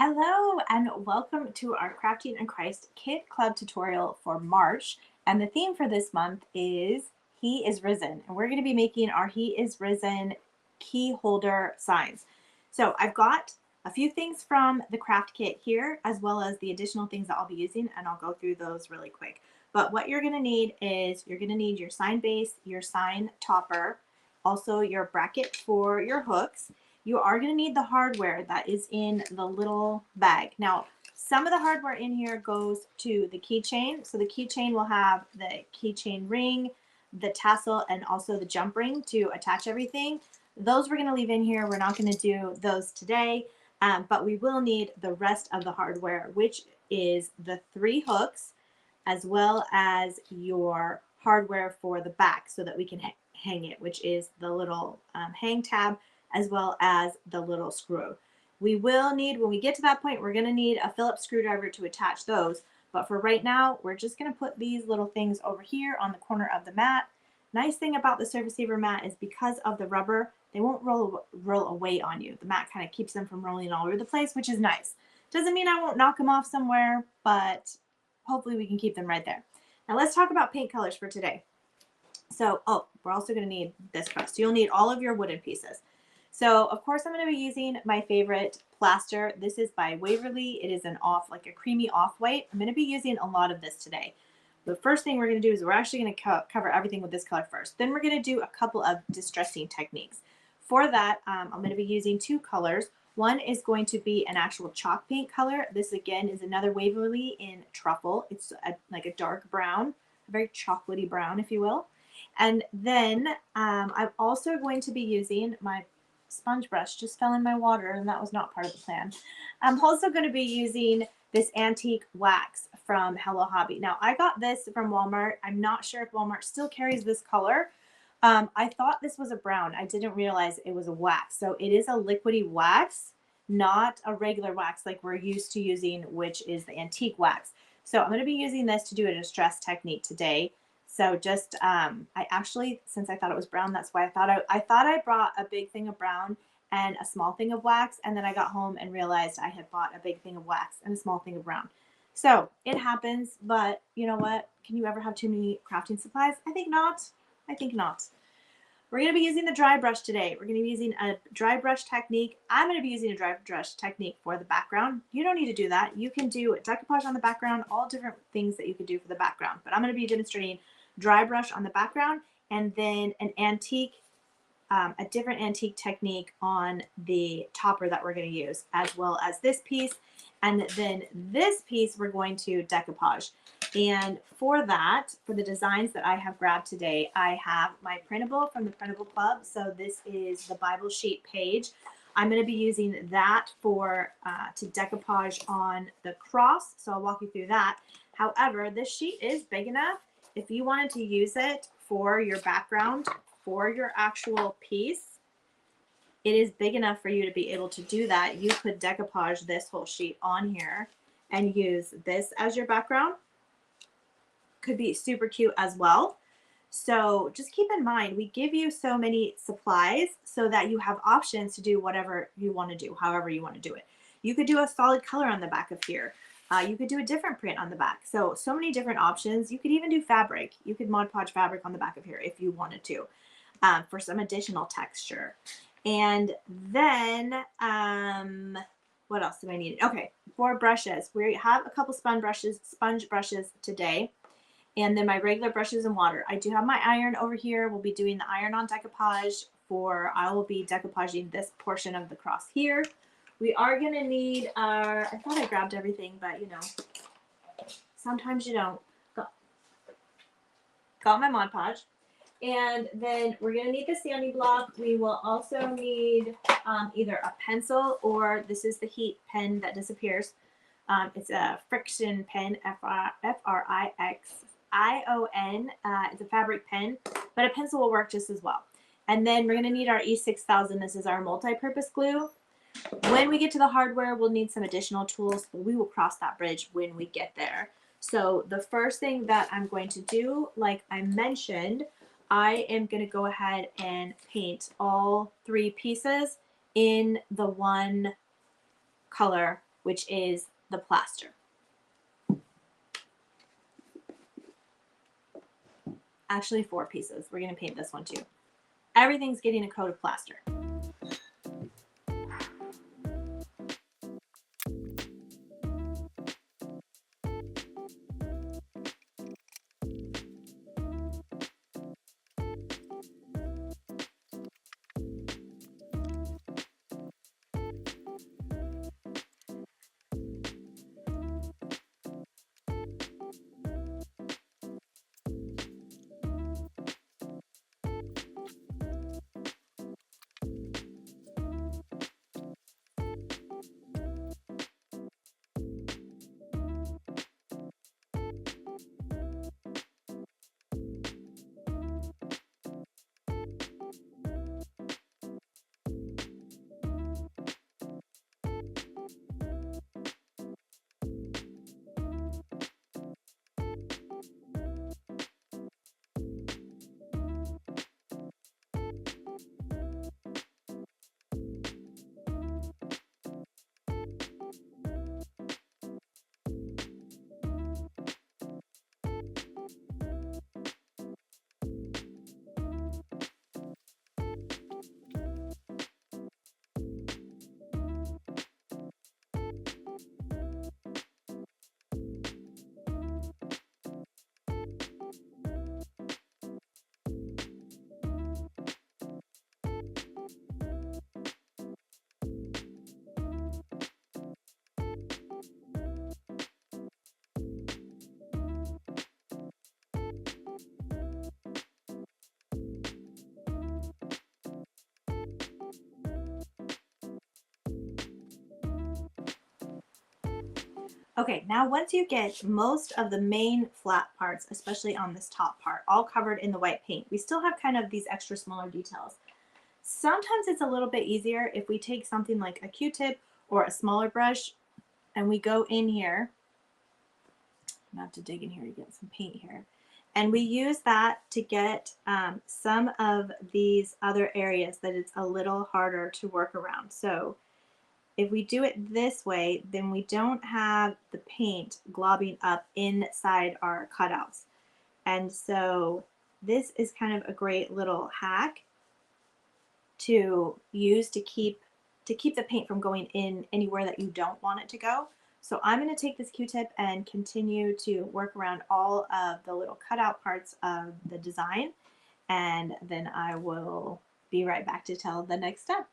Hello and welcome to our Crafting and Christ Kit Club tutorial for March. And the theme for this month is He is Risen. And we're going to be making our He is Risen key holder signs. So I've got a few things from the craft kit here, as well as the additional things that I'll be using, and I'll go through those really quick. But what you're going to need is you're going to need your sign base, your sign topper, also your bracket for your hooks. You are going to need the hardware that is in the little bag. Now, some of the hardware in here goes to the keychain. So the keychain will have the keychain ring, the tassel, and also the jump ring to attach everything. Those we're going to leave in here. We're not going to do those today, but we will need the rest of the hardware, which is the 3 hooks, as well as your hardware for the back so that we can hang it, which is the little hang tab, as well as the little screw. We will need, when we get to that point, we're going to need a Phillips screwdriver to attach those. But for right now, we're just going to put these little things over here on the corner of the mat. Nice thing about the Surface Saver mat is because of the rubber, they won't roll away on you. The mat kind of keeps them from rolling all over the place, which is nice. Doesn't mean I won't knock them off somewhere, but hopefully we can keep them right there. Now let's talk about paint colors for today. So, we're also going to need this crust. So you'll need all of your wooden pieces. So of course I'm going to be using my favorite plaster. This is by Waverly. It is an like a creamy off-white. I'm going to be using a lot of this today. The first thing we're going to do is we're actually going to cover everything with this color first. Then we're going to do a couple of distressing techniques. For that, I'm going to be using 2 colors. One is going to be an actual chalk paint color. This again is another Waverly in truffle. It's like a dark brown, a very chocolatey brown, if you will. And then I'm also going to be using my sponge brush. Just fell in my water, and that was not part of the plan. I'm also going to be using this antique wax from Hello Hobby. Now, I got this from Walmart. I'm not sure if Walmart still carries this color. I thought this was a brown. I didn't realize it was a wax. So it is a liquidy wax, not a regular wax like we're used to using, which is the antique wax. So I'm going to be using this to do a distress technique today. So just, I actually, since I thought it was brown, that's why I thought I brought a big thing of brown and a small thing of wax. And then I got home and realized I had bought a big thing of wax and a small thing of brown. So it happens, but you know what? Can you ever have too many crafting supplies? I think not. I think not. We're going to be using the dry brush today. We're going to be using a dry brush technique. I'm going to be using a dry brush technique for the background. You don't need to do that. You can do decoupage on the background, all different things that you could do for the background. But I'm going to be demonstrating dry brush on the background and then an antique, a different antique technique on the topper that we're going to use, as well as this piece. And then this piece we're going to decoupage. And for that, for the designs that I have grabbed today, I have my printable from the Printable Club. So this is the Bible sheet page. I'm going to be using that for to decoupage on the cross. So I'll walk you through that. However, this sheet is big enough. If you wanted to use it for your background, for your actual piece, it is big enough for you to be able to do that. You could decoupage this whole sheet on here and use this as your background. Could be super cute as well. So just keep in mind, we give you so many supplies so that you have options to do whatever you want to do, however you want to do it. You could do a solid color on the back of here. You could do a different print on the back. So many different options. You could even do fabric. You could Mod Podge fabric on the back of here if you wanted to, for some additional texture. And then, what else do I need? Okay, for brushes, we have a couple sponge brushes today. And then my regular brushes and water. I do have my iron over here. We'll be doing the iron on decoupage I will be decoupaging this portion of the cross here. We are going to need our, I thought I grabbed everything, but you know, sometimes you don't. Got my Mod Podge. And then we're going to need the sanding block. We will also need either a pencil, or this is the heat pen that disappears. It's a friction pen, Frixion. It's a fabric pen, but a pencil will work just as well. And then we're going to need our E6000. This is our multi-purpose glue. When we get to the hardware, we'll need some additional tools, but we will cross that bridge when we get there. So the first thing that I'm going to do, like I mentioned, I am going to go ahead and paint all 3 pieces in the one color which is the plaster. Actually 4 pieces. We're going to paint this one too. Everything's getting a coat of plaster. Okay, now once you get most of the main flat parts, especially on this top part, all covered in the white paint, we still have kind of these extra smaller details. Sometimes it's a little bit easier if we take something like a Q-tip or a smaller brush and we go in here. I'm gonna have to dig in here to get some paint here. And we use that to get some of these other areas that it's a little harder to work around. So if we do it this way, then we don't have the paint globbing up inside our cutouts. And so this is kind of a great little hack to use to keep the paint from going in anywhere that you don't want it to go. So I'm going to take this Q-tip and continue to work around all of the little cutout parts of the design, and then I will be right back to tell the next step.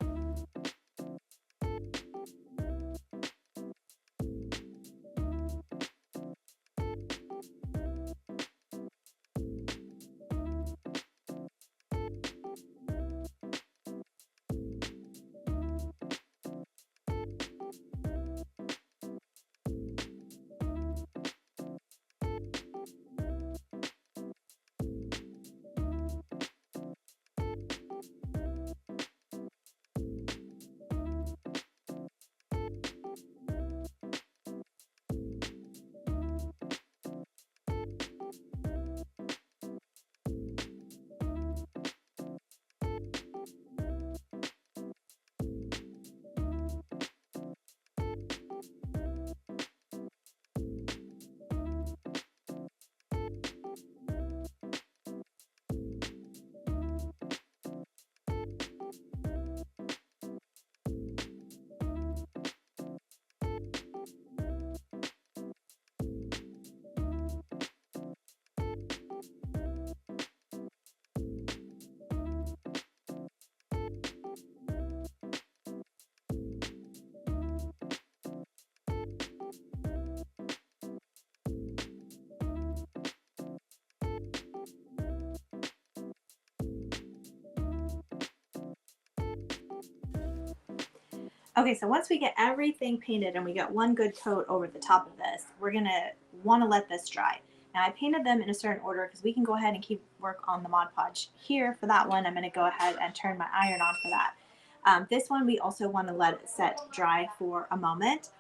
Okay, so once we get everything painted and we get one good coat over the top of this, we're gonna wanna let this dry. Now I painted them in a certain order because we can go ahead and keep work on the Mod Podge. Here for that one, I'm gonna go ahead and turn my iron on for that. This one we also wanna let it set dry for a moment.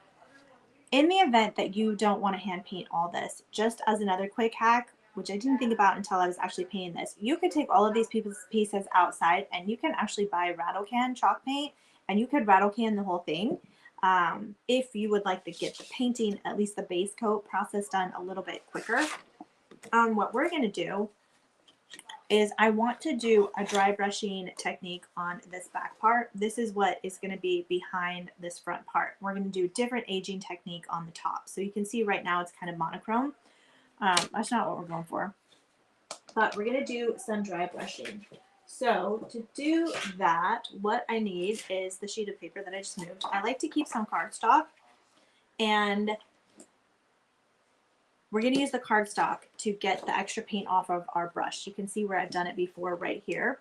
In the event that you don't wanna hand paint all this, just as another quick hack, which I didn't think about until I was actually painting this, you could take all of these pieces outside and you can actually buy rattle can chalk paint and you could rattle can the whole thing. if you would like to get the painting, at least the base coat process done a little bit quicker. What we're going to do is I want to do a dry brushing technique on this back part. This is what is going to be behind this front part. We're going to do different aging technique on the top. So you can see right now it's kind of monochrome. That's not what we're going for. But we're going to do some dry brushing. So to do that, what I need is the sheet of paper that I just moved. I like to keep some cardstock, and we're going to use the cardstock to get the extra paint off of our brush. You can see where I've done it before right here.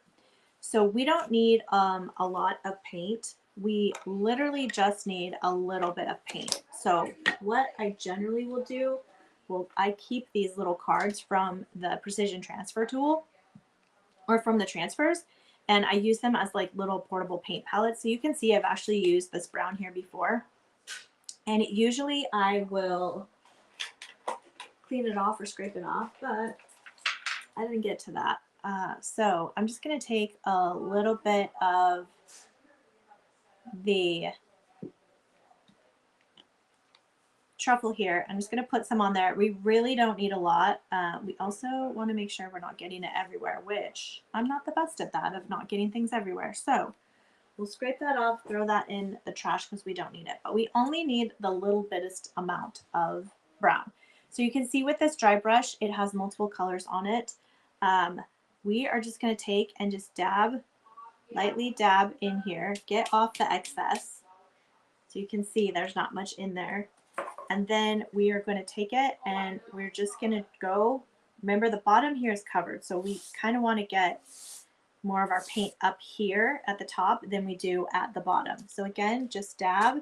So we don't need a lot of paint. We literally just need a little bit of paint. So what I generally will do, I keep these little cards from the precision transfer tool or from the transfers, and I use them as like little portable paint palettes. So you can see I've actually used this brown here before, and usually I will clean it off or scrape it off, but I didn't get to that. So I'm just going to take a little bit of the truffle here. I'm just going to put some on there. We really don't need a lot. We also want to make sure we're not getting it everywhere, which I'm not the best at that, of not getting things everywhere. So we'll scrape that off, throw that in the trash because we don't need it. But we only need the little bitest amount of brown. So you can see with this dry brush, it has multiple colors on it. We are just going to take and just lightly dab in here, get off the excess. So you can see there's not much in there. And then we are going to take it and we're just going to go, remember the bottom here is covered. So we kind of want to get more of our paint up here at the top than we do at the bottom. So again, just dab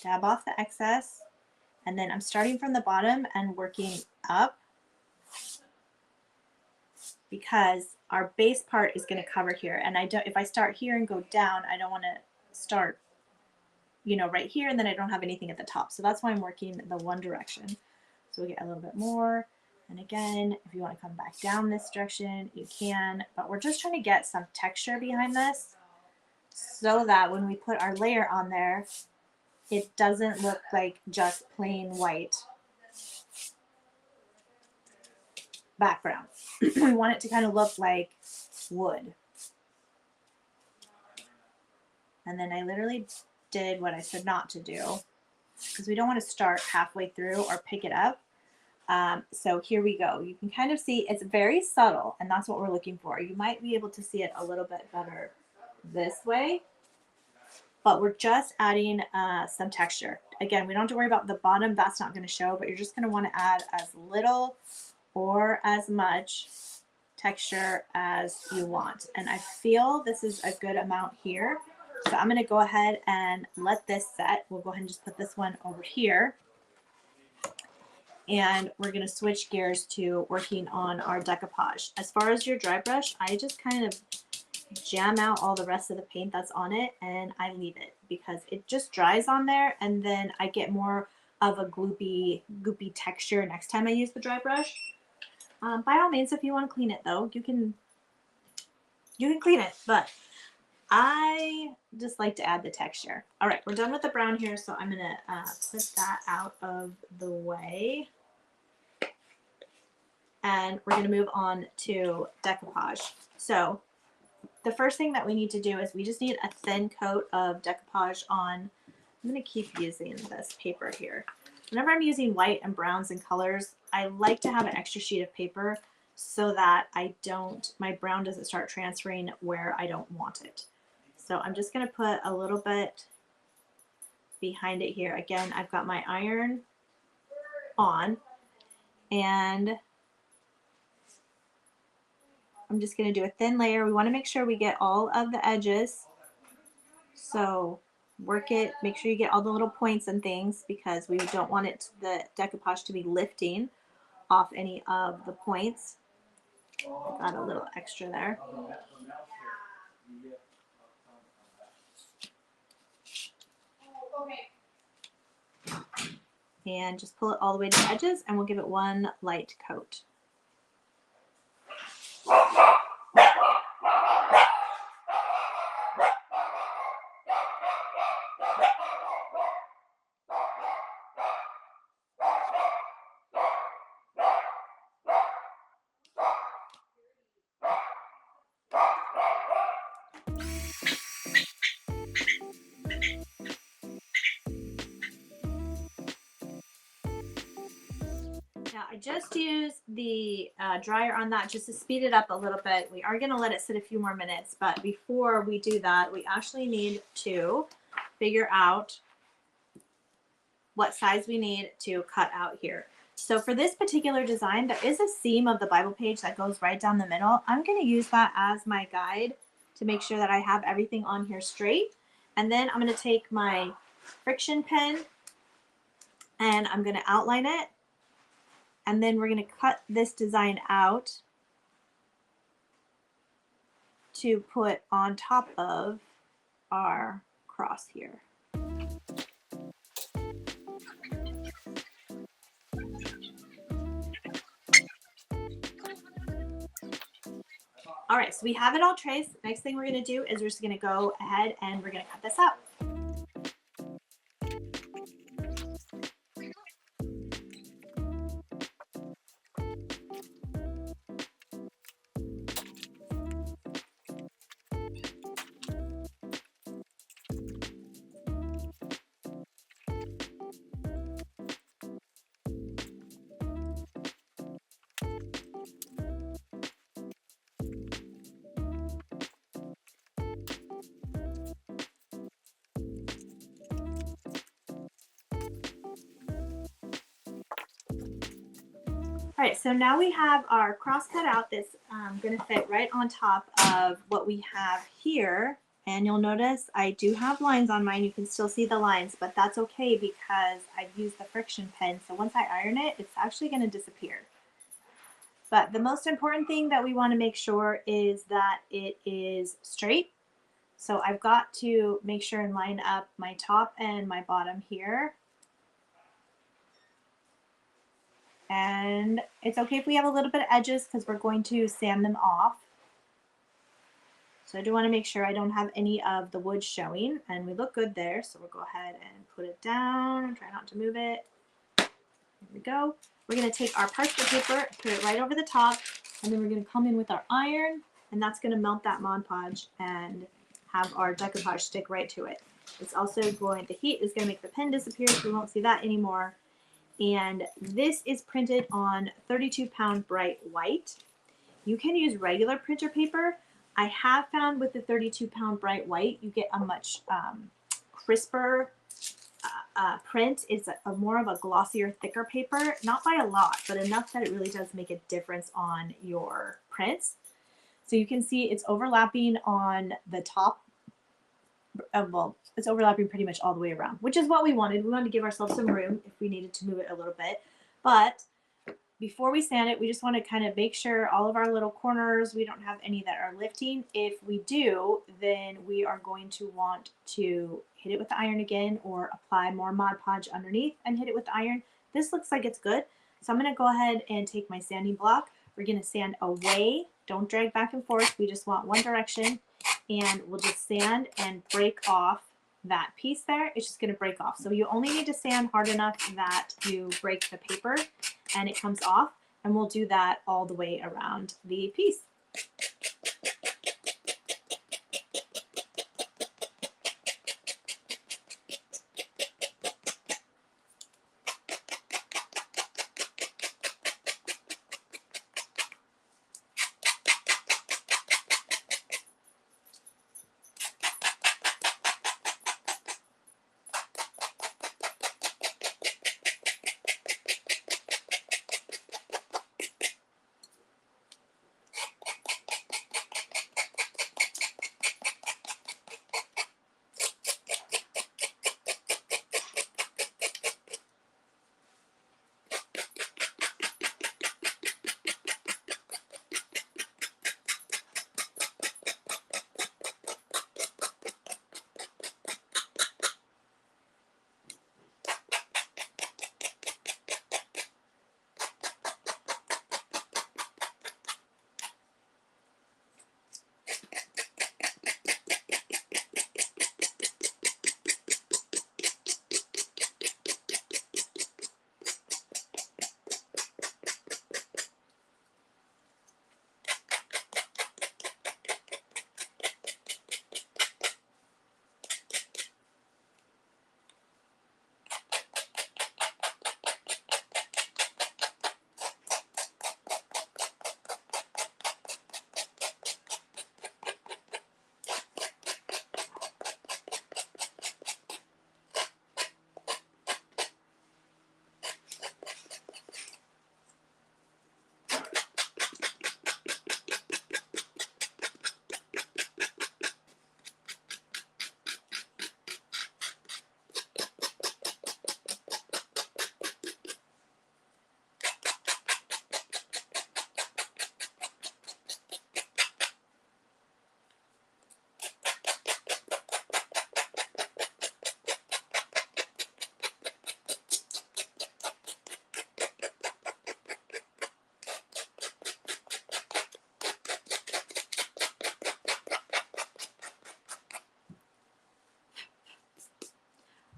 off the excess. And then I'm starting from the bottom and working up, because our base part is going to cover here. And if I start here and go down, I don't want to start, right here, and then I don't have anything at the top. So that's why I'm working the one direction. So we get a little bit more. And again, if you want to come back down this direction, you can, but we're just trying to get some texture behind this so that when we put our layer on there, it doesn't look like just plain white background. We want it to kind of look like wood. And then I literally did what I said not to do, because we don't want to start halfway through or pick it up. So here we go. You can kind of see it's very subtle, and that's what we're looking for. You might be able to see it a little bit better this way, but we're just adding some texture. Again, we don't have to worry about the bottom. That's not going to show, but you're just going to want to add as little or as much texture as you want. And I feel this is a good amount here. So I'm going to go ahead and let this set. We'll go ahead and just put this one over here. And we're going to switch gears to working on our decoupage. As far as your dry brush, I just kind of jam out all the rest of the paint that's on it, and I leave it because it just dries on there, and then I get more of a goopy texture next time I use the dry brush. By all means, if you want to clean it though, you can clean it, but I just like to add the texture. All right, we're done with the brown here, so I'm gonna put that out of the way. And we're gonna move on to decoupage. So the first thing that we need to do is we just need a thin coat of decoupage on. I'm gonna keep using this paper here. Whenever I'm using white and browns and colors, I like to have an extra sheet of paper so that my brown doesn't start transferring where I don't want it. So I'm just gonna put a little bit behind it here. Again, I've got my iron on, and I'm just going to do a thin layer. We want to make sure we get all of the edges. So work it, make sure you get all the little points and things, because we don't want the decoupage to be lifting off any of the points. Got a little extra there. And just pull it all the way to the edges, and we'll give it one light coat. just used the dryer on that just to speed it up a little bit. We are going to let it sit a few more minutes, but before we do that, we actually need to figure out what size we need to cut out here. So for this particular design, there is a seam of the Bible page that goes right down the middle. I'm going to use that as my guide to make sure that I have everything on here straight. And then I'm going to take my friction pen and I'm going to outline it. And then we're going to cut this design out to put on top of our cross here. All right, so we have it all traced. Next thing we're going to do is we're just going to go ahead and we're going to cut this out. All right, so now we have our cross cut out that's going to fit right on top of what we have here. And you'll notice I do have lines on mine. You can still see the lines, but that's okay because I've used the friction pen. So once I iron it, it's actually going to disappear. But the most important thing that we want to make sure is that it is straight. So I've got to make sure and line up my top and my bottom here. And it's okay if we have a little bit of edges because we're going to sand them off. So I do want to make sure I don't have any of the wood showing, and we look good there. So we'll go ahead and put it down and try not to move it. Here we go. We're going to take our parchment paper, put it right over the top, and then we're going to come in with our iron, and that's going to melt that Mod Podge and have our decoupage stick right to it. It's also going, the heat is going to make the pen disappear, so we won't see that anymore. And this is printed on 32-pound bright white. You can use regular printer paper. I have found with the 32-pound bright white, you get a much crisper print. It's a more of a glossier, thicker paper, not by a lot, but enough that it really does make a difference on your prints. So you can see it's overlapping on the top. Well, it's overlapping pretty much all the way around, which is what we wanted. We wanted to give ourselves some room if we needed to move it a little bit. But before we sand it, we just want to kind of make sure all of our little corners, we don't have any that are lifting. If we do, then we are going to want to hit it with the iron again or apply more Mod Podge underneath and hit it with the iron. This looks like it's good. So I'm going to go ahead and take my sanding block. We're going to sand away. Don't drag back and forth. We just want one direction. And we'll just sand and break off that piece there. It's just going to break off. So you only need to sand hard enough that you break the paper and it comes off. And we'll do that all the way around the piece.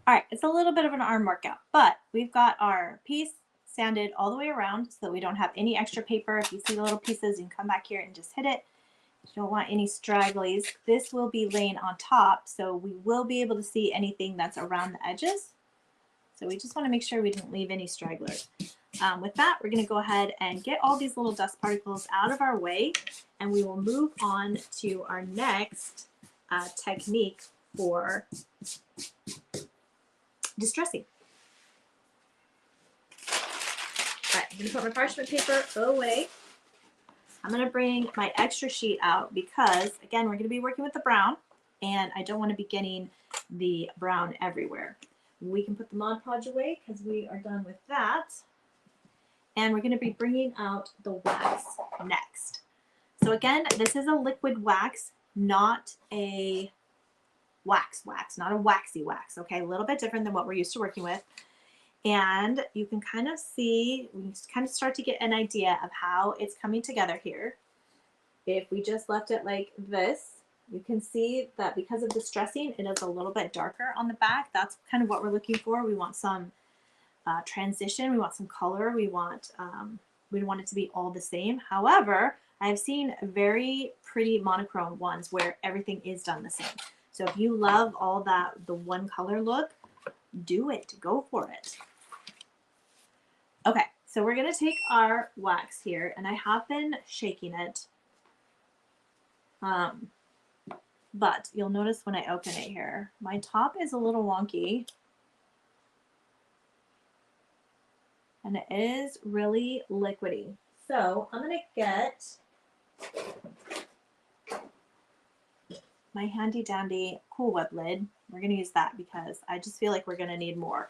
All right, it's a little bit of an arm workout, but we've got our piece sanded all the way around so that we don't have any extra paper. If you see the little pieces, you can come back here and just hit it. You don't want any stragglies. This will be laying on top, so we will be able to see anything that's around the edges. So we just want to make sure we didn't leave any stragglers. With that, we're going to go ahead and get all these little dust particles out of our way, and we will move on to our next technique for distressing. All right, I'm going to put my parchment paper away. I'm going to bring my extra sheet out because, again, we're going to be working with the brown, and I don't want to be getting the brown everywhere. We can put the Mod Podge away because we are done with that. And we're going to be bringing out the wax next. So again, this is a liquid wax, not a wax, not a waxy wax, okay? A little bit different than what we're used to working with. And you can kind of see, we can kind of start to get an idea of how it's coming together here. If we just left it like this, you can see that because of the distressing, it is a little bit darker on the back. That's kind of what we're looking for. We want some transition. We want some color. We want it to be all the same. However, I've seen very pretty monochrome ones where everything is done the same. So if you love all that, the one color look, do it. Go for it. Okay, so we're going to take our wax here, and I have been shaking it. But you'll notice when I open it here, my top is a little wonky. And it is really liquidy. So I'm going to get my handy dandy Cool Whip lid. We're going to use that because I just feel like we're going to need more.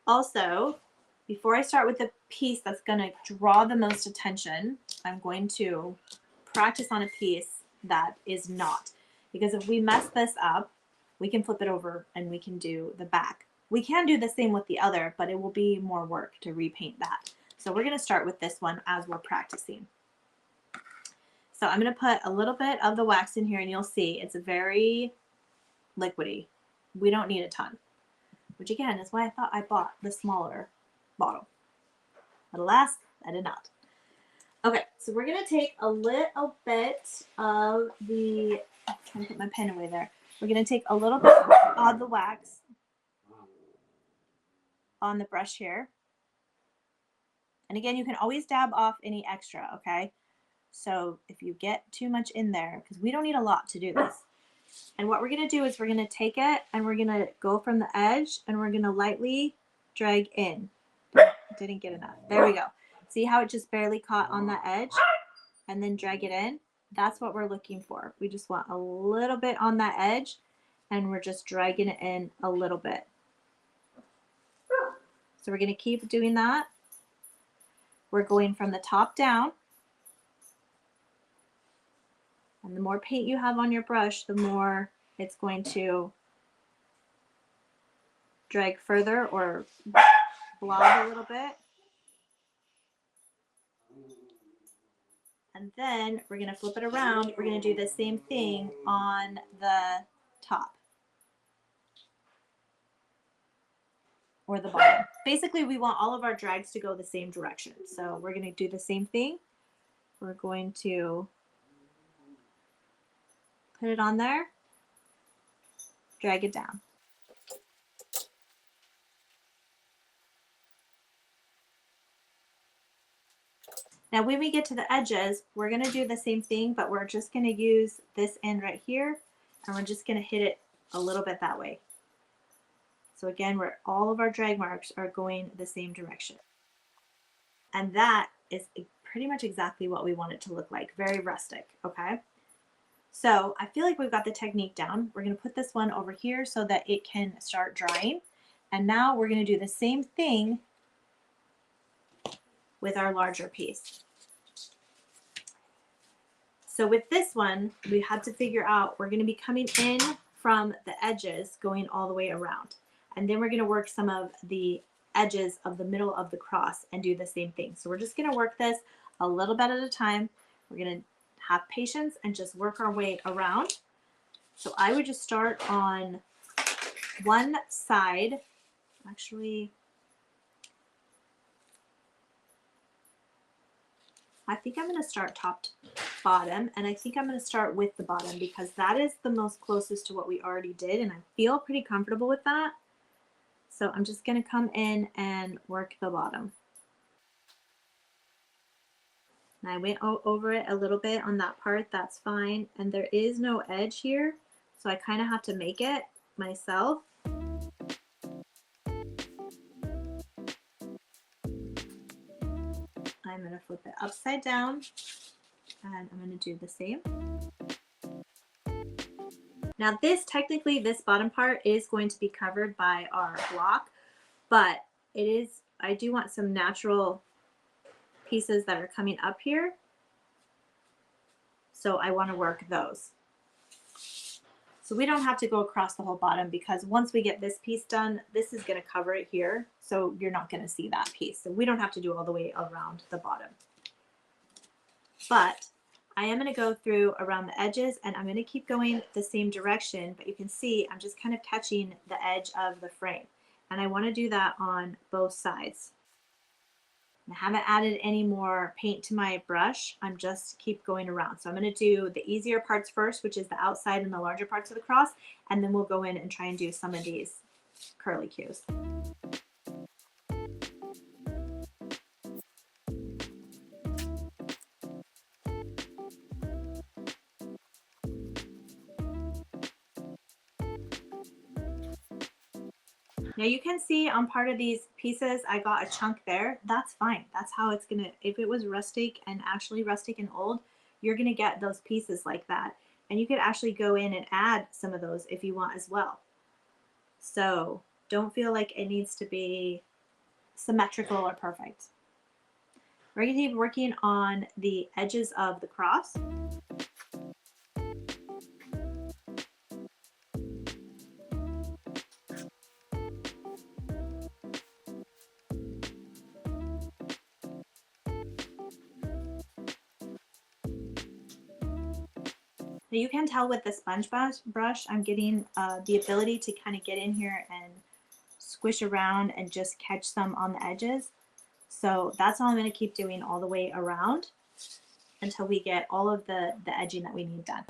Also, before I start with the piece that's going to draw the most attention, I'm going to practice on a piece that is not. Because if we mess this up, we can flip it over and we can do the back. We can do the same with the other, but it will be more work to repaint that. So we're going to start with this one as we're practicing. So I'm going to put a little bit of the wax in here, and you'll see it's very liquidy. We don't need a ton, which again is why I thought I bought the smaller bottle. But alas, I did not. Okay, so we're going to take a little bit of the, I'm trying to put my pen away there. We're going to take a little bit of the wax on the brush here. And again, you can always dab off any extra, okay? So if you get too much in there, because we don't need a lot to do this. And what we're going to do is we're going to take it and we're going to go from the edge and we're going to lightly drag in. Didn't get enough. There we go. See how it just barely caught on the edge? And then drag it in. That's what we're looking for. We just want a little bit on that edge and we're just dragging it in a little bit. So we're going to keep doing that. We're going from the top down. And the more paint you have on your brush, the more it's going to drag further or blob a little bit. And then we're going to flip it around. We're going to do the same thing on the top or the bottom. Basically, we want all of our drags to go the same direction. So we're going to do the same thing. We're going to put it on there, drag it down. Now when we get to the edges, we're going to do the same thing, but we're just going to use this end right here, and we're just going to hit it a little bit that way. So again, where all of our drag marks are going the same direction. And that is pretty much exactly what we want it to look like, very rustic, okay? So I feel like we've got the technique down. We're going to put this one over here so that it can start drying. And now we're going to do the same thing with our larger piece. So with this one, we had to figure out we're going to be coming in from the edges going all the way around. And then we're going to work some of the edges of the middle of the cross and do the same thing. So we're just going to work this a little bit at a time. We're going to have patience and just work our way around. So I would just start on one side, actually, I think I'm going to start top to bottom, and I think I'm going to start with the bottom because that is the most closest to what we already did, and I feel pretty comfortable with that. So I'm just going to come in and work the bottom. And I went over it a little bit on that part, that's fine. And there is no edge here, so I kind of have to make it myself. I'm going to flip it upside down, and I'm going to do the same. Now technically this bottom part is going to be covered by our block, but I do want some natural pieces that are coming up here. So I want to work those. So we don't have to go across the whole bottom because once we get this piece done, this is going to cover it here. So you're not going to see that piece. So we don't have to do all the way around the bottom. But I am going to go through around the edges, and I'm going to keep going the same direction, but you can see I'm just kind of catching the edge of the frame. And I want to do that on both sides. I haven't added any more paint to my brush. I'm just keep going around. So I'm going to do the easier parts first, which is the outside and the larger parts of the cross, and then we'll go in and try and do some of these curly cues. Now you can see on part of these pieces, I got a chunk there. That's fine. That's how it's gonna, if it was rustic and actually rustic and old, you're gonna get those pieces like that. And you could actually go in and add some of those if you want as well. So don't feel like it needs to be symmetrical or perfect. We're gonna keep working on the edges of the cross. Now you can tell with the sponge brush, I'm getting the ability to kind of get in here and squish around and just catch some on the edges. So that's all I'm going to keep doing all the way around until we get all of the edging that we need done.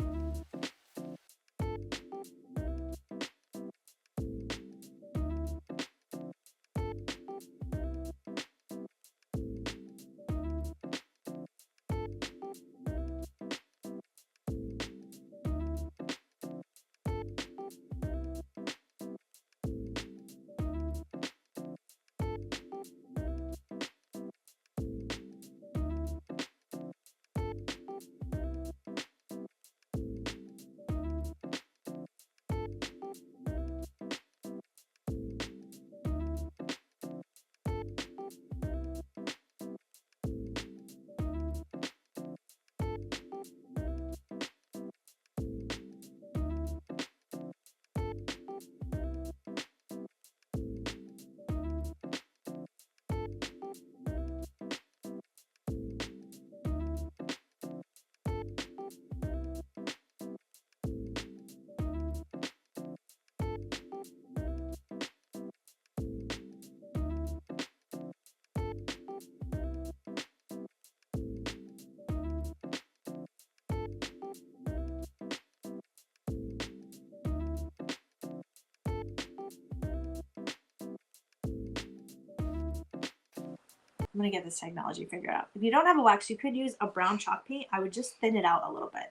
I'm gonna get this technology figured out. If you don't have a wax, you could use a brown chalk paint. I would just thin it out a little bit.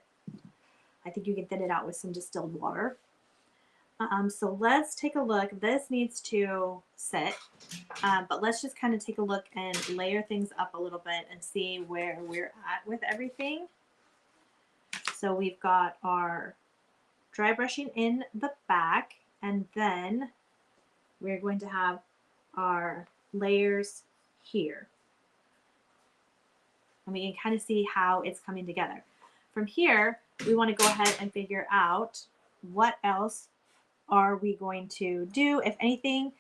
I think you can thin it out with some distilled water. So let's take a look. This needs to sit, but let's just kind of take a look and layer things up a little bit and see where we're at with everything. So we've got our dry brushing in the back, and then we're going to have our layers here. And we can kind of see how it's coming together. From here, we want to go ahead and figure out what else are we going to do, if anything.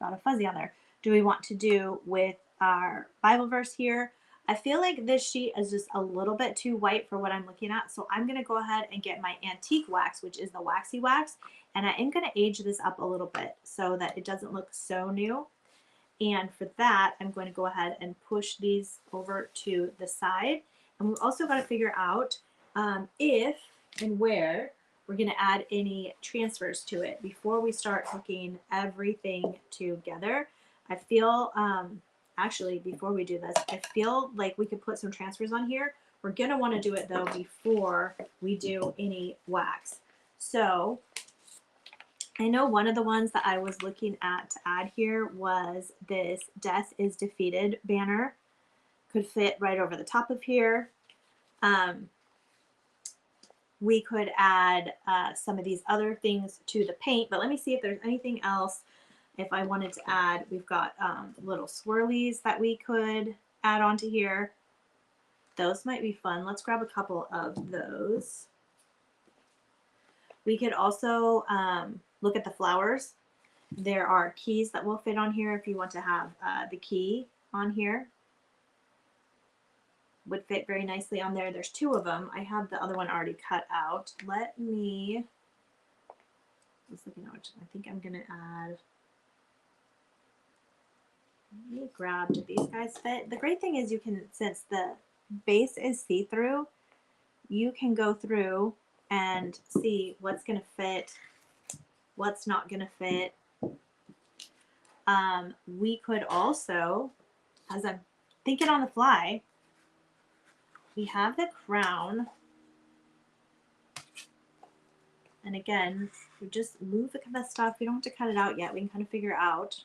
Got a fuzzy on there. Do we want to do with our Bible verse here? I feel like this sheet is just a little bit too white for what I'm looking at. So I'm gonna go ahead and get my antique wax, which is the waxy wax. And I am gonna age this up a little bit so that it doesn't look so new. And for that, I'm going to go ahead and push these over to the side. And we've also got to figure out if and where we're going to add any transfers to it before we start hooking everything together. I feel, actually, before we do this, I feel like we could put some transfers on here. We're going to want to do it though before we do any wax. So I know one of the ones that I was looking at to add here was this "Death is Defeated" banner. Could fit right over the top of here. We could add some of these other things to the paint, but let me see if there's anything else. If I wanted to add, we've got little swirlies that we could add onto here. Those might be fun. Let's grab a couple of those. We could also look at the flowers. There are keys that will fit on here if you want to have the key on here. Would fit very nicely on there. There's two of them. I have the other one already cut out. Let me, just looking at which I think I'm gonna add. Let me grab, do these guys fit? The great thing is you can, since the base is see-through, you can go through and see what's gonna fit, what's not gonna fit. We could also, as I'm thinking on the fly, we have the crown. And again, we just move the stuff. We don't have to cut it out yet. We can kind of figure out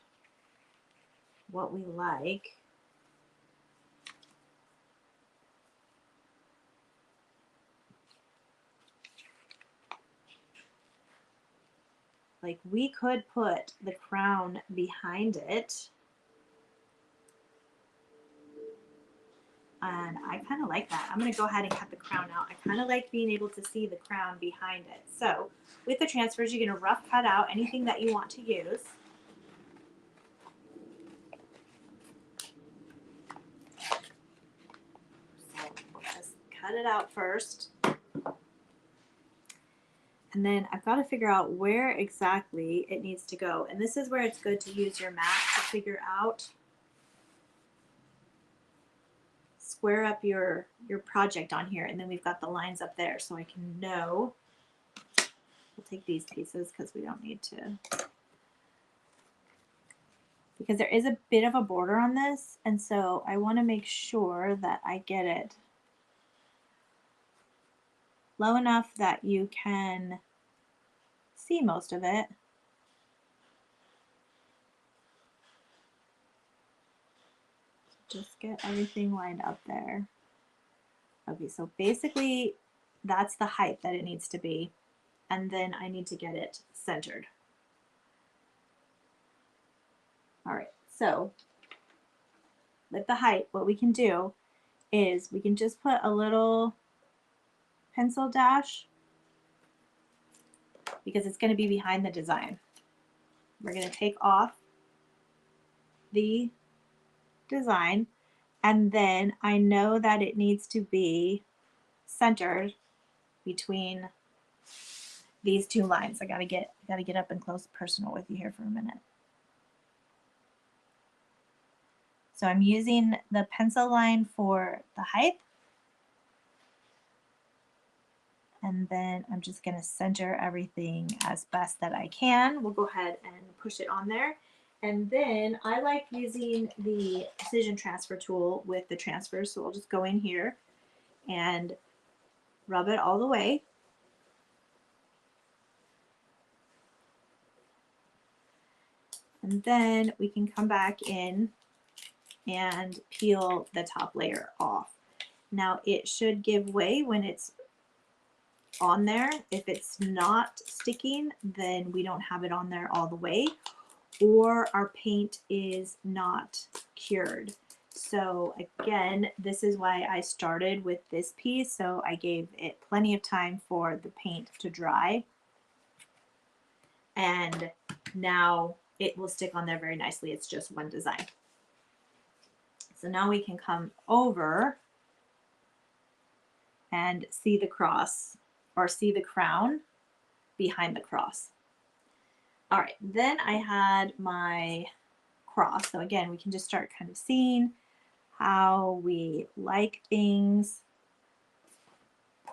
what we like. Like we could put the crown behind it. And I kind of like that. I'm going to go ahead and cut the crown out. I kind of like being able to see the crown behind it. So with the transfers, you're going to rough cut out anything that you want to use. So we'll just cut it out first. And then I've got to figure out where exactly it needs to go. And this is where it's good to use your mat to figure out. Square up your project on here, and then we've got the lines up there so I can know. We'll take these pieces because we don't need to, because there is a bit of a border on this, and so I want to make sure that I get it low enough that you can see most of it. Just get everything lined up there. Okay, so basically that's the height that it needs to be, and then I need to get it centered. All right, so with the height, what we can do is we can just put a little pencil dash, because it's going to be behind the design. We're going to take off the design, and then I know that it needs to be centered between these two lines. I gotta get up and close personal with you here for a minute. So I'm using the pencil line for the height, and then I'm just going to center everything as best that I can. We'll go ahead and push it on there. And then I like using the precision transfer tool with the transfers. So I'll just go in here and rub it all the way. And then we can come back in and peel the top layer off. Now it should give way when it's on there. If it's not sticking, then we don't have it on there all the way, or our paint is not cured. So again, this is why I started with this piece, so I gave it plenty of time for the paint to dry, and now it will stick on there very nicely. It's just one design. So now we can come over and see the cross, or see the crown behind the cross. All right, then I had my cross. So again, we can just start kind of seeing how we like things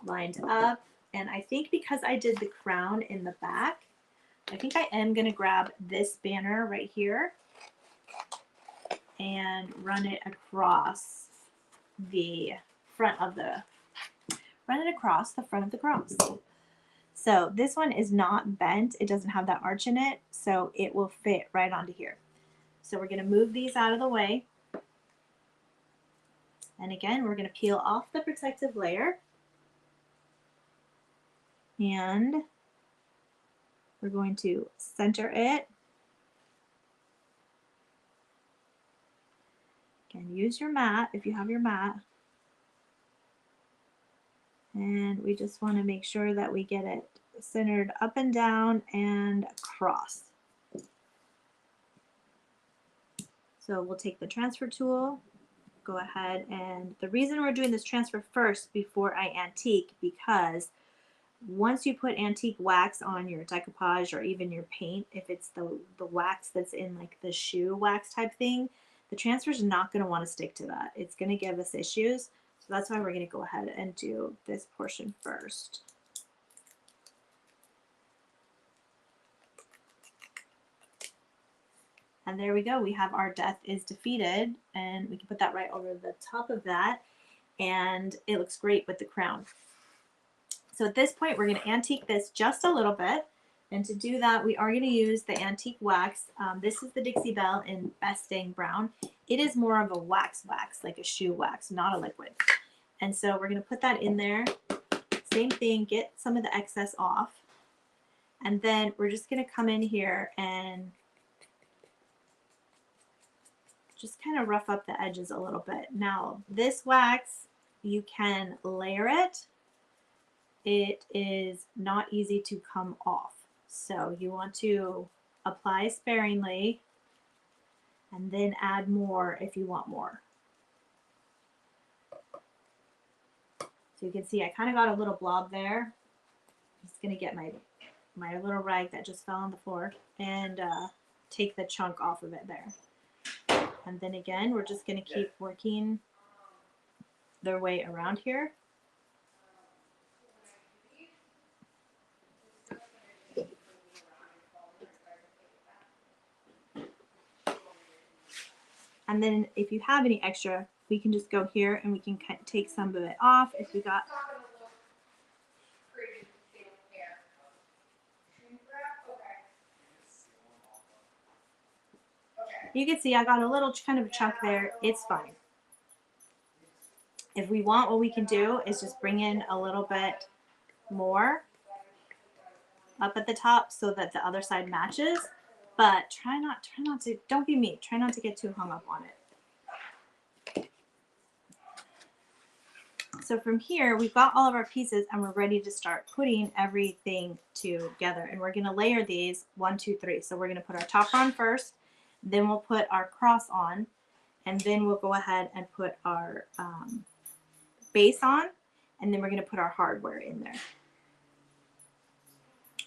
lined up. And I think because I did the crown in the back, I think I am going to grab this banner right here and run it across the front of the, across the front of the cross. So this one is not bent. It doesn't have that arch in it, so it will fit right onto here. So we're going to move these out of the way. And again, we're going to peel off the protective layer. And we're going to center it. Again, use your mat if you have your mat. And we just want to make sure that we get it centered up and down and across. So we'll take the transfer tool, go ahead, and the reason we're doing this transfer first before I antique, because once you put antique wax on your decoupage or even your paint, if it's the wax that's in like the shoe wax type thing, the transfer is not going to want to stick to that. It's going to give us issues. So that's why we're going to go ahead and do this portion first. And there we go. We have our death is defeated, and we can put that right over the top of that, and it looks great with the crown. So at this point, we're going to antique this just a little bit. And to do that, we are going to use the antique wax. This is the Dixie Belle in Best Dang Brown. It is more of a wax, like a shoe wax, not a liquid. And so we're going to put that in there. Same thing, get some of the excess off. And then we're just going to come in here and just kind of rough up the edges a little bit. Now, this wax, you can layer it. It is not easy to come off. So you want to apply sparingly and then add more if you want more. So you can see I kind of got a little blob there. I'm just going to get my little rag that just fell on the floor and take the chunk off of it there. And then again, we're just going to keep working their way around here. And then if you have any extra, we can just go here and we can take some of it off if we got. You can see I got a little kind of a chunk there. It's fine. If we want, what we can do is just bring in a little bit more up at the top so that the other side matches. But try not to, don't be me. Try not to get too hung up on it. So from here, we've got all of our pieces and we're ready to start putting everything together. And we're going to layer these 1, 2, 3. So we're going to put our top on first, then we'll put our cross on, and then we'll go ahead and put our base on, and then we're going to put our hardware in there.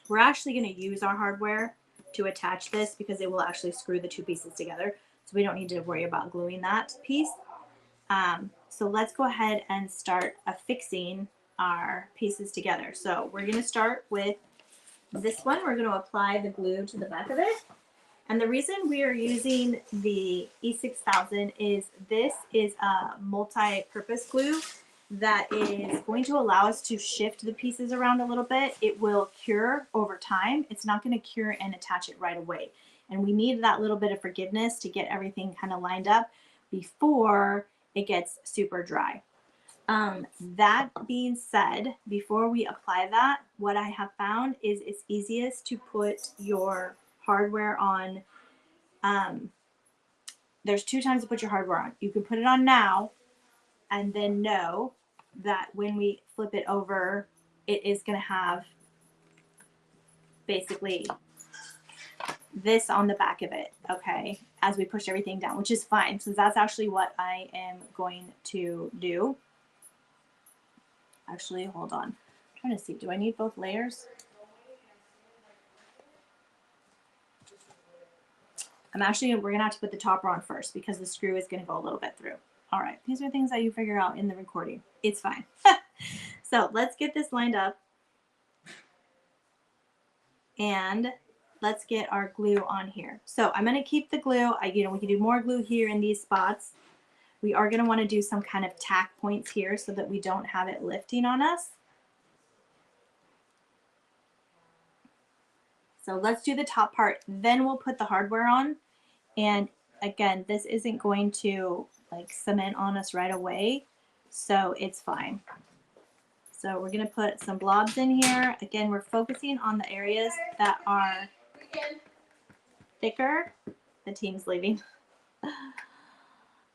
We're actually going to use our hardware to attach this because it will actually screw the two pieces together. So we don't need to worry about gluing that piece. So let's go ahead and start affixing our pieces together. So we're going to start with this one. We're going to apply the glue to the back of it. And the reason we are using the E6000 is this is a multi-purpose glue that is going to allow us to shift the pieces around a little bit. It will cure over time. It's not going to cure and attach it right away. And we need that little bit of forgiveness to get everything kind of lined up before it gets super dry. That being said, before we apply that, what I have found is it's easiest to put your hardware on. There's 2 times to put your hardware on. You can put it on now and then know that when we flip it over, it is going to have basically this on the back of it, okay, as we push everything down, which is fine, so that's actually what I am going to do. Actually, hold on. I'm trying to see, do I need both layers? We're gonna have to put the topper on first because the screw is gonna go a little bit through. All right, these are things that you figure out in the recording. It's fine. So let's get this lined up and let's get our glue on here. So I'm gonna keep the glue. We can do more glue here in these spots. We are gonna wanna do some kind of tack points here so that we don't have it lifting on us. So let's do the top part, then we'll put the hardware on. And again, this isn't going to like cement on us right away, so it's fine. So we're gonna put some blobs in here. Again, we're focusing on the areas that are thicker. The team's leaving.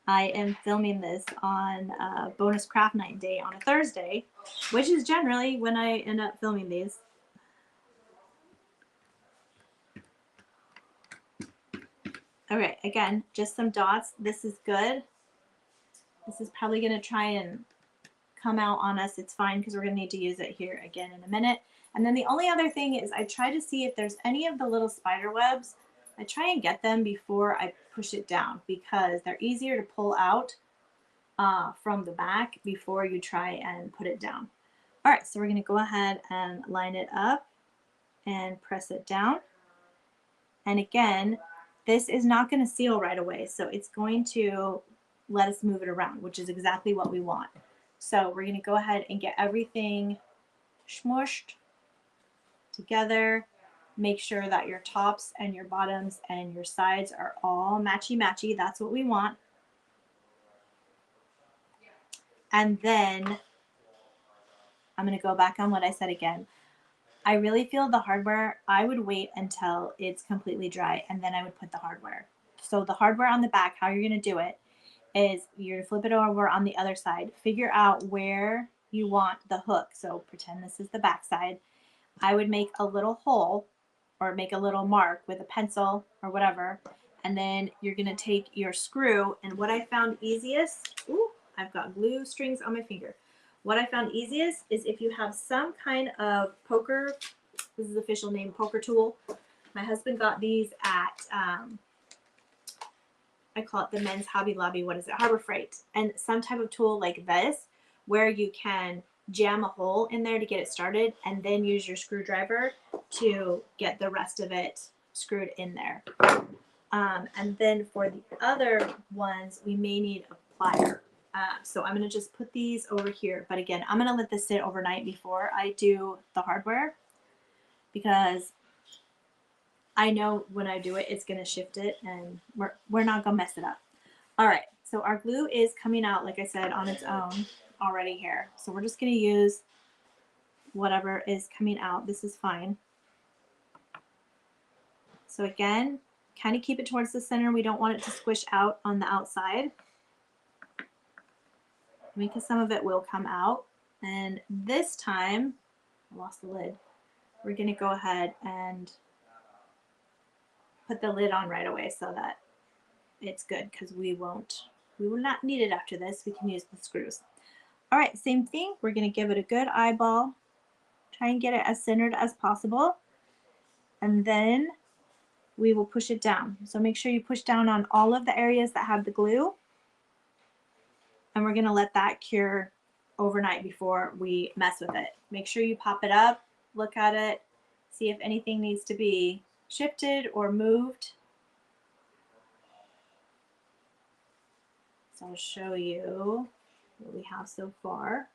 I am filming this on bonus craft night day on a Thursday, which is generally when I end up filming these. Okay, again, just some dots. This is good. This is probably going to try and come out on us. It's fine because we're going to need to use it here again in a minute. And then the only other thing is I try to see if there's any of the little spider webs. I try and get them before I push it down because they're easier to pull out from the back before you try and put it down. All right, so we're going to go ahead and line it up and press it down. And again, this is not going to seal right away, so it's going to let us move it around, which is exactly what we want. So we're going to go ahead and get everything smushed together. Make sure that your tops and your bottoms and your sides are all matchy-matchy. That's what we want. And then I'm going to go back on what I said again. I really feel the hardware, I would wait until it's completely dry and then I would put the hardware. So the hardware on the back, how you're going to do it is you're going to flip it over on the other side. Figure out where you want the hook. So pretend this is the back side. I would make a little hole or make a little mark with a pencil or whatever. And then you're going to take your screw. And what I found easiest, ooh, I've got glue strings on my finger. What I found easiest is if you have some kind of poker, this is the official name, poker tool. My husband got these at, I call it the men's Hobby Lobby, what is it, Harbor Freight. And some type of tool like this where you can jam a hole in there to get it started and then use your screwdriver to get the rest of it screwed in there. And then for the other ones, we may need a plier. So I'm going to just put these over here. But again, I'm going to let this sit overnight before I do the hardware because I know when I do it, it's going to shift it and we're not going to mess it up. All right. So our glue is coming out, like I said, on its own already here. So we're just going to use whatever is coming out. This is fine. So again, kind of keep it towards the center. We don't want it to squish out on the outside because some of it will come out. And this time, I lost the lid. We're going to go ahead and put the lid on right away so that it's good because we will not need it after this. We can use the screws. All right, same thing. We're going to give it a good eyeball. Try and get it as centered as possible. And then we will push it down. So make sure you push down on all of the areas that have the glue. And we're going to let that cure overnight before we mess with it. Make sure you pop it up, look at it, see if anything needs to be shifted or moved. So I'll show you what we have so far.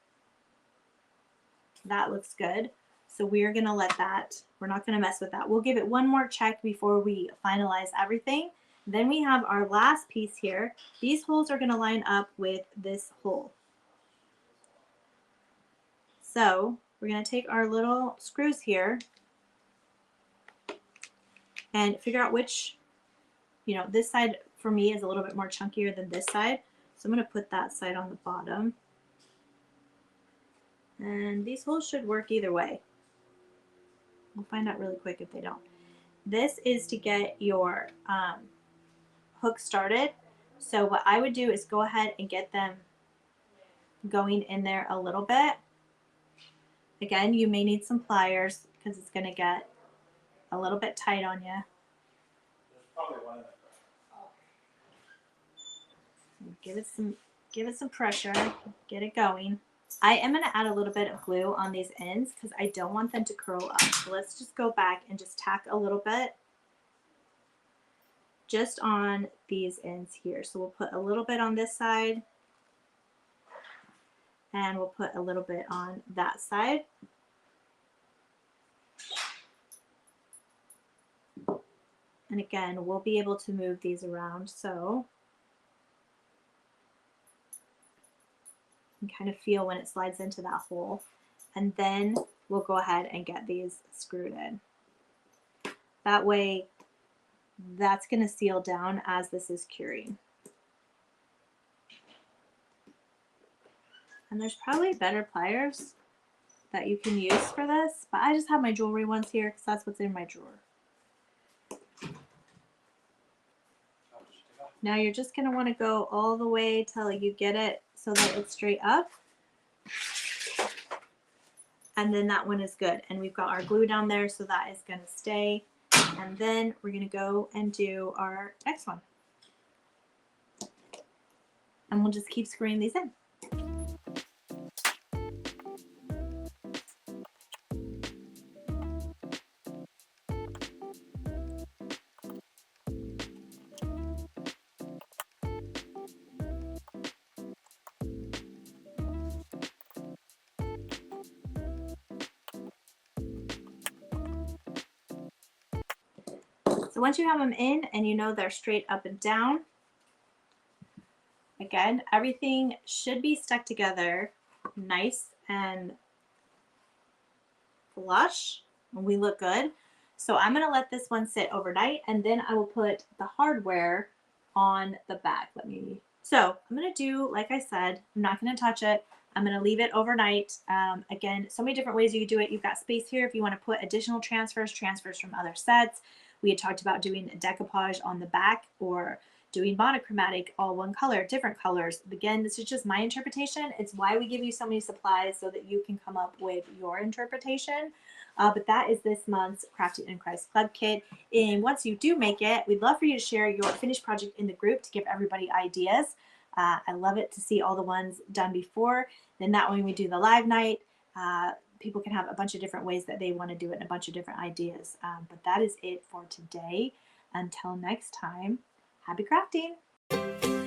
That looks good. So we are going to let that, we're not going to mess with that. We'll give it one more check before we finalize everything. Then we have our last piece here. These holes are going to line up with this hole. So we're going to take our little screws here and figure out which, this side for me is a little bit more chunkier than this side. So I'm going to put that side on the bottom. And these holes should work either way. We'll find out really quick if they don't. this is to get your hook started. So what I would do is go ahead and get them going in there a little bit. Again, you may need some pliers because it's going to get a little bit tight on you. Give it some pressure, get it going. I am going to add a little bit of glue on these ends because I don't want them to curl up. So let's just go back and just tack a little bit just on these ends here. So we'll put a little bit on this side and we'll put a little bit on that side. And again, we'll be able to move these around so you can kind of feel when it slides into that hole. And then we'll go ahead and get these screwed in. That way, that's going to seal down as this is curing. And there's probably better pliers that you can use for this, but I just have my jewelry ones here because that's what's in my drawer. Now you're just going to want to go all the way till you get it so that it's straight up. And then that one is good. And we've got our glue down there, so that is going to stay. And then we're going to go and do our next one. And we'll just keep screwing these in. So once you have them in and you know they're straight up and down, again, everything should be stuck together nice and flush, and we look good. So I'm going to let this one sit overnight, and then I will put the hardware on the back. So I'm going to do, like I said, I'm not going to touch it. I'm going to leave it overnight. Again, so many different ways you could do it. You've got space here if you want to put additional transfers from other sets. We had talked about doing a decoupage on the back or doing monochromatic, all one color, different colors. Again, this is just my interpretation. It's why we give you so many supplies so that you can come up with your interpretation. But that is this month's Crafting in Christ Club kit. And once you do make it, we'd love for you to share your finished project in the group to give everybody ideas. I love it to see all the ones done before. Then that when we do the live night, people can have a bunch of different ways that they want to do it and a bunch of different ideas. But that is it for today. Until next time, happy crafting!